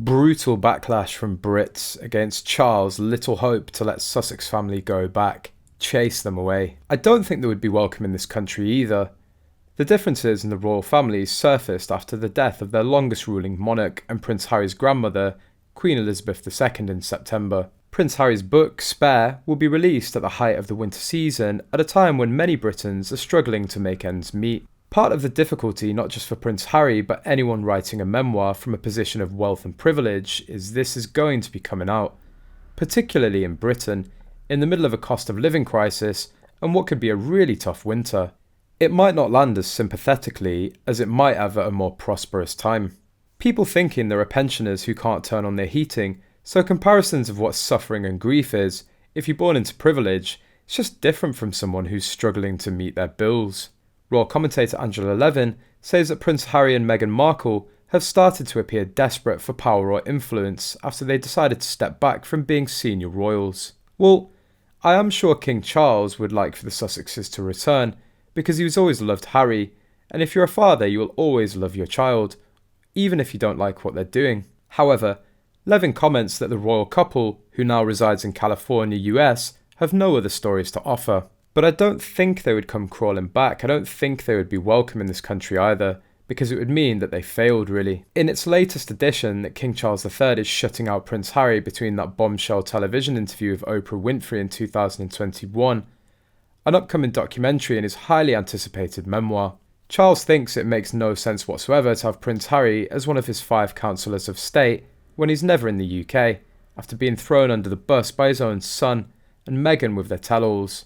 Brutal backlash from Brits against Charles' little hope to let Sussex family go back, chase them away. I don't think they would be welcome in this country either. The differences in the royal families surfaced after the death of their longest ruling monarch and Prince Harry's grandmother, Queen Elizabeth II, in September. Prince Harry's book, Spare, will be released at the height of the winter season at a time when many Britons are struggling to make ends meet. Part of the difficulty, not just for Prince Harry, but anyone writing a memoir from a position of wealth and privilege, is this is going to be coming out, particularly in Britain, in the middle of a cost of living crisis and what could be a really tough winter. It might not land as sympathetically as it might have at a more prosperous time. People thinking there are pensioners who can't turn on their heating, so comparisons of what suffering and grief is, if you're born into privilege, it's just different from someone who's struggling to meet their bills. Royal commentator Angela Levin says that Prince Harry and Meghan Markle have started to appear desperate for power or influence after they decided to step back from being senior royals. Well, I am sure King Charles would like for the Sussexes to return, because he's always loved Harry, and if you're a father you will always love your child, even if you don't like what they're doing. However, Levin comments that the royal couple, who now resides in California, US, have no other stories to offer. But I don't think they would come crawling back. I don't think they would be welcome in this country either, because it would mean that they failed really. In its latest edition, that King Charles III is shutting out Prince Harry between that bombshell television interview with Oprah Winfrey in 2021, an upcoming documentary and his highly anticipated memoir. Charles thinks it makes no sense whatsoever to have Prince Harry as one of his 5 councillors of state when he's never in the UK, after being thrown under the bus by his own son and Meghan with their tell-alls.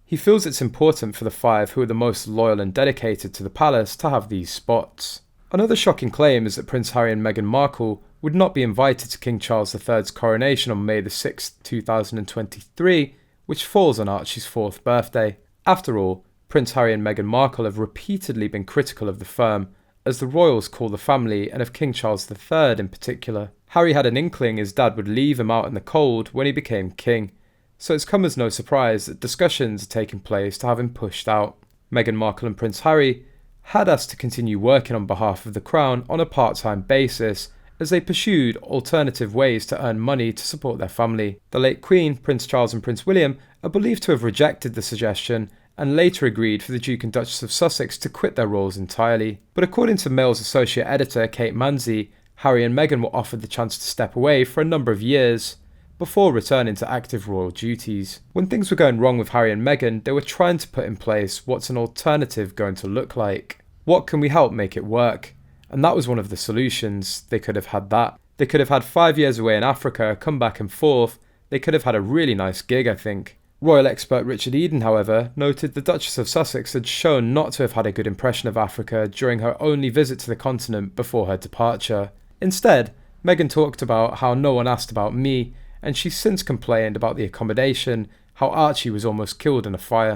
He feels it's important for the 5 who are the most loyal and dedicated to the palace to have these spots. Another shocking claim is that Prince Harry and Meghan Markle would not be invited to King Charles III's coronation on May 6, 2023, which falls on Archie's 4th birthday. After all, Prince Harry and Meghan Markle have repeatedly been critical of the firm, as the royals call the family and of King Charles III in particular. Harry had an inkling his dad would leave him out in the cold when he became king, so it's come as no surprise that discussions are taking place to have him pushed out. Meghan Markle and Prince Harry had asked to continue working on behalf of the Crown on a part-time basis as they pursued alternative ways to earn money to support their family. The late Queen, Prince Charles and Prince William are believed to have rejected the suggestion and later agreed for the Duke and Duchess of Sussex to quit their roles entirely. But according to Mail's associate editor Kate Mansey, Harry and Meghan were offered the chance to step away for a number of years before returning to active royal duties. When things were going wrong with Harry and Meghan, they were trying to put in place what's an alternative going to look like. What can we help make it work? And that was one of the solutions. They could have had that. They could have had 5 years away in Africa, come back and forth. They could have had a really nice gig, I think. Royal expert Richard Eden, however, noted the Duchess of Sussex had shown not to have had a good impression of Africa during her only visit to the continent before her departure. Instead, Meghan talked about how no one asked about me, and she's since complained about the accommodation, how Archie was almost killed in a fire.